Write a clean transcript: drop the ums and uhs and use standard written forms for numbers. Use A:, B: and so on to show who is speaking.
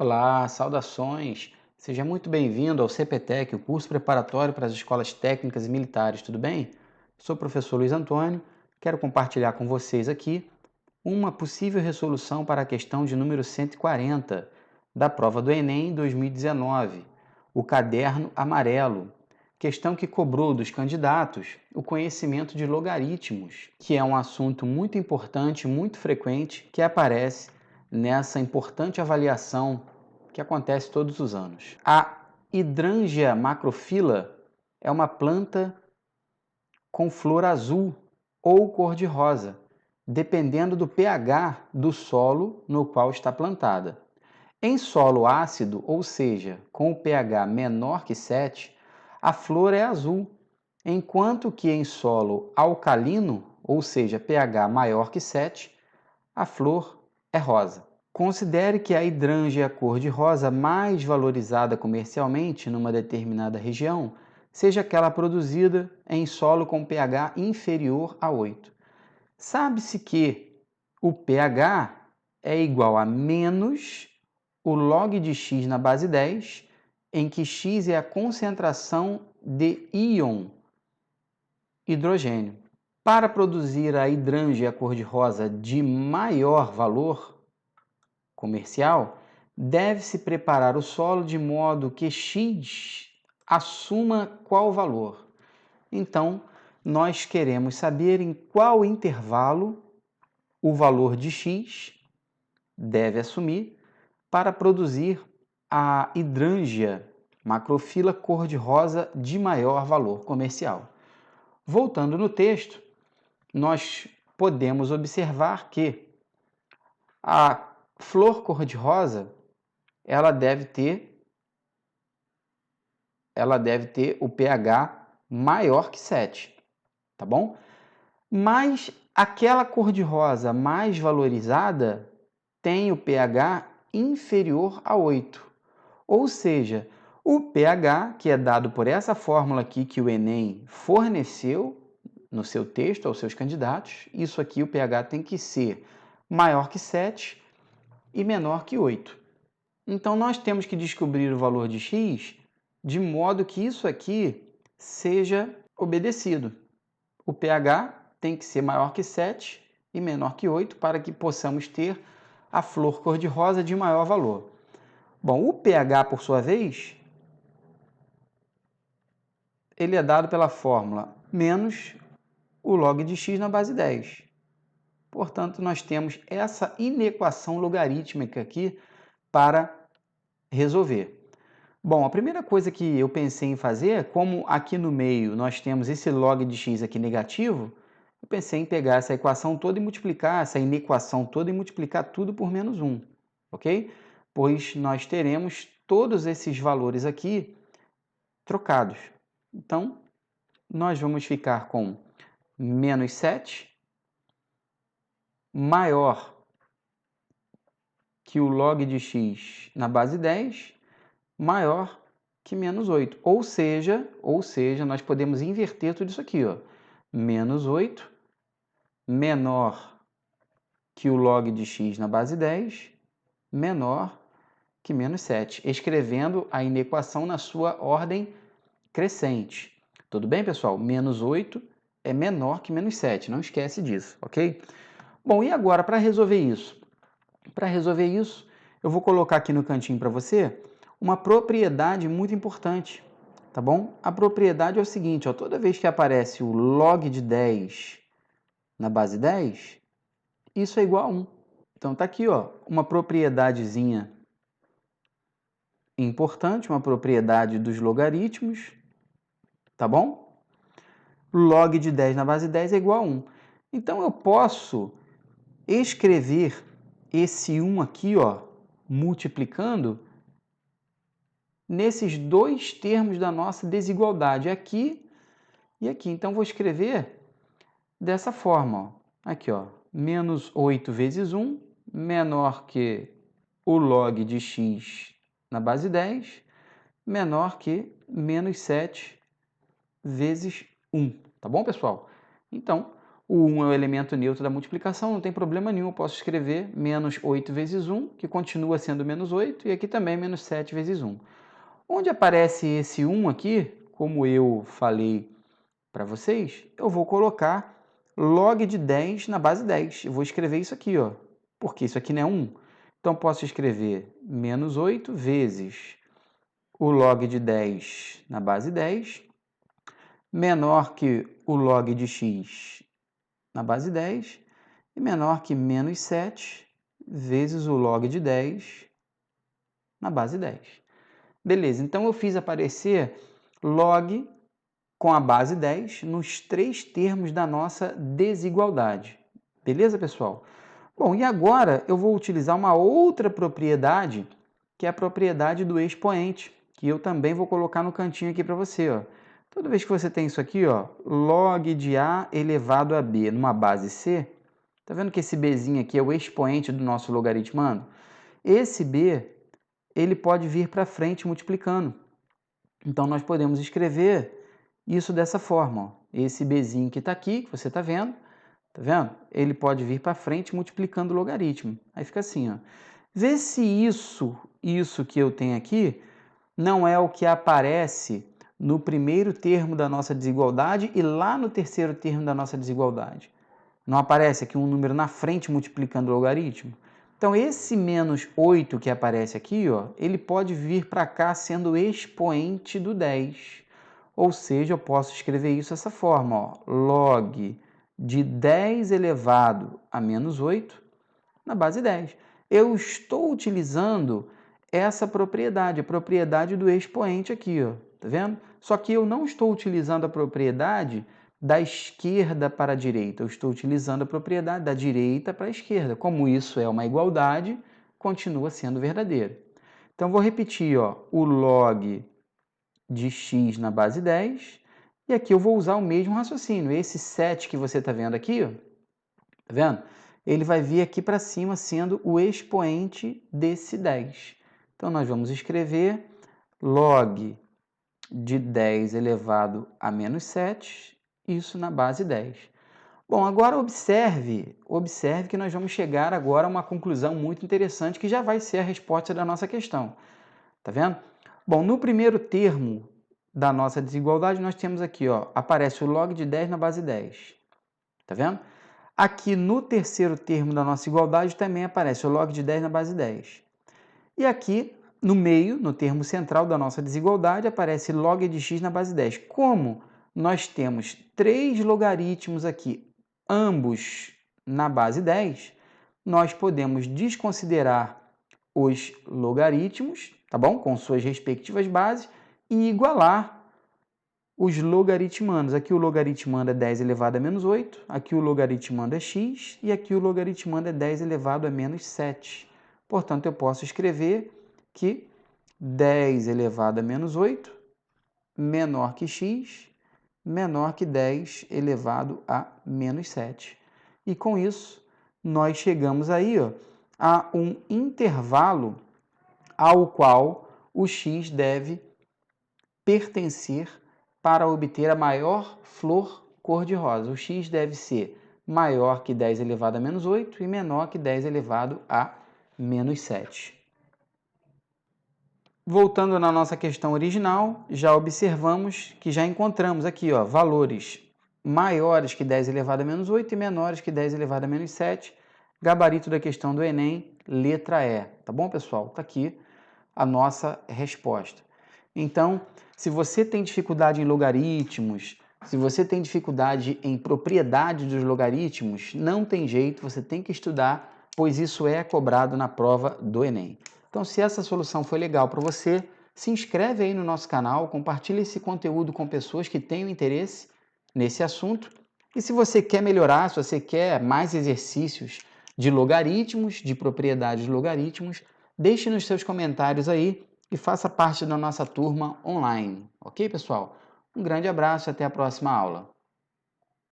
A: Olá, saudações! Seja muito bem-vindo ao CPTEC, o curso preparatório para as escolas técnicas e militares, tudo bem? Sou o professor Luiz Antônio, quero compartilhar com vocês aqui uma possível resolução para a questão de número 140 da prova do Enem 2019, o caderno amarelo, questão que cobrou dos candidatos o conhecimento de logaritmos, que é um assunto muito importante, muito frequente, que aparece nessa importante avaliação que acontece todos os anos. A Hydrangea macrophylla é uma planta com flor azul ou cor-de-rosa, dependendo do pH do solo no qual está plantada. Em solo ácido, ou seja, com o pH menor que 7, a flor é azul, enquanto que em solo alcalino, ou seja, pH maior que 7, a flor é rosa. Considere que a Hydrangea cor-de-rosa mais valorizada comercialmente numa determinada região seja aquela produzida em solo com pH inferior a 8. Sabe-se que o pH é igual a menos o log de x na base 10, em que x é a concentração de íon hidrogênio. Para produzir a Hydrangea cor-de-rosa de maior valor comercial, deve-se preparar o solo de modo que x assuma qual valor. Então, nós queremos saber em qual intervalo o valor de x deve assumir para produzir a Hydrangea macrophylla cor-de-rosa de maior valor comercial. Voltando no texto, nós podemos observar que a flor cor-de-rosa ela deve ter o pH maior que 7, tá bom? Mas aquela cor-de-rosa mais valorizada tem o pH inferior a 8. Ou seja, o pH, que é dado por essa fórmula aqui que o Enem forneceu no seu texto aos seus candidatos, isso aqui o pH tem que ser maior que 7 e menor que 8. Então, nós temos que descobrir o valor de x de modo que isso aqui seja obedecido. O pH tem que ser maior que 7 e menor que 8 para que possamos ter a flor cor-de-rosa de maior valor. Bom, o pH, por sua vez, ele é dado pela fórmula menos o log de x na base 10. Portanto, nós temos essa inequação logarítmica aqui para resolver. Bom, a primeira coisa que eu pensei em fazer, como aqui no meio nós temos esse log de x aqui negativo, eu pensei em pegar essa equação toda e multiplicar, essa inequação toda e multiplicar tudo por menos 1, ok? Pois nós teremos todos esses valores aqui trocados. Então, nós vamos ficar com menos 7 maior que o log de x na base 10, maior que menos 8. Ou seja, nós podemos inverter tudo isso aqui, ó. Menos 8 menor que o log de x na base 10, menor que menos 7, escrevendo a inequação na sua ordem crescente. Tudo bem, pessoal? Menos 8 é menor que menos 7, não esquece disso, ok? Bom, e agora, para resolver isso? Para resolver isso, eu vou colocar aqui no cantinho para você uma propriedade muito importante, tá bom? A propriedade é o seguinte, ó, toda vez que aparece o log de 10 na base 10, isso é igual a 1. Então, tá aqui, ó, uma propriedadezinha importante, uma propriedade dos logaritmos, tá bom? Log de 10 na base 10 é igual a 1. Então, eu posso escrever esse 1 aqui, ó, multiplicando nesses dois termos da nossa desigualdade, aqui e aqui. Então, vou escrever dessa forma, ó. Aqui, ó, menos 8 vezes 1, menor que o log de x na base 10, menor que menos 7 vezes 1. Tá bom, pessoal? Então, O 1 é o elemento neutro da multiplicação, não tem problema nenhum, eu posso escrever menos 8 vezes 1, que continua sendo menos 8, e aqui também menos 7 vezes 1. Onde aparece esse 1 aqui, como eu falei para vocês, eu vou colocar log de 10 na base 10. Eu vou escrever isso aqui, ó, porque isso aqui não é 1. Então, posso escrever menos 8 vezes o log de 10 na base 10, menor que o log de x na base 10, e menor que menos 7 vezes o log de 10 na base 10. Beleza, então eu fiz aparecer log com a base 10 nos 3 termos da nossa desigualdade. Beleza, pessoal? Bom, e agora eu vou utilizar uma outra propriedade, que é a propriedade do expoente, que eu também vou colocar no cantinho aqui para você, ó. Toda vez que você tem isso aqui, ó, log de A elevado a B numa base C, tá vendo que esse Bzinho aqui é o expoente do nosso logaritmando? Esse B, ele pode vir para frente multiplicando. Então, nós podemos escrever isso dessa forma, ó. Esse Bzinho que está aqui, que você está vendo? Ele pode vir para frente multiplicando o logaritmo. Aí fica assim, ó. Vê se isso que eu tenho aqui, não é o que aparece no primeiro termo da nossa desigualdade e lá no terceiro termo da nossa desigualdade. Não aparece aqui um número na frente multiplicando o logaritmo? Então, esse menos 8 que aparece aqui, ó, ele pode vir para cá sendo expoente do 10. Ou seja, eu posso escrever isso dessa forma, ó, log de 10 elevado a menos 8 na base 10. Eu estou utilizando essa propriedade, a propriedade do expoente aqui, ó, tá vendo? Só que eu não estou utilizando a propriedade da esquerda para a direita, eu estou utilizando a propriedade da direita para a esquerda. Como isso é uma igualdade, continua sendo verdadeiro. Então, vou repetir, ó, o log de x na base 10, e aqui eu vou usar o mesmo raciocínio. Esse 7 que você está vendo aqui, ó, tá vendo? Ele vai vir aqui para cima sendo o expoente desse 10. Então, nós vamos escrever log de 10 elevado a menos 7, isso na base 10. Bom, agora observe que nós vamos chegar agora a uma conclusão muito interessante, que já vai ser a resposta da nossa questão. Tá vendo? Bom, no primeiro termo da nossa desigualdade, nós temos aqui, ó, aparece o log de 10 na base 10. Tá vendo? Aqui no terceiro termo da nossa igualdade também aparece o log de 10 na base 10. E aqui no meio, no termo central da nossa desigualdade, aparece log de x na base 10. Como nós temos 3 logaritmos aqui, ambos na base 10, nós podemos desconsiderar os logaritmos, tá bom? Com suas respectivas bases, e igualar os logaritmandos. Aqui o logaritmando é 10 elevado a menos 8, aqui o logaritmando é x, e aqui o logaritmando é 10 elevado a menos 7. Portanto, eu posso escrever que 10 elevado a menos 8 menor que x, menor que 10 elevado a menos 7. E com isso, nós chegamos aí, ó, a um intervalo ao qual o x deve pertencer para obter a maior flor cor-de-rosa. O x deve ser maior que 10 elevado a menos 8 e menor que 10 elevado a menos 7. Voltando na nossa questão original, já observamos que já encontramos aqui, ó, valores maiores que 10 elevado a menos 8 e menores que 10 elevado a menos 7. Gabarito da questão do Enem, letra E. Tá bom, pessoal? Está aqui a nossa resposta. Então, se você tem dificuldade em logaritmos, se você tem dificuldade em propriedade dos logaritmos, não tem jeito, você tem que estudar, pois isso é cobrado na prova do Enem. Então, se essa solução foi legal para você, se inscreve aí no nosso canal, compartilha esse conteúdo com pessoas que tenham interesse nesse assunto. E se você quer melhorar, se você quer mais exercícios de logaritmos, de propriedades de logaritmos, deixe nos seus comentários aí e faça parte da nossa turma online. Ok, pessoal? Um grande abraço e até a próxima aula.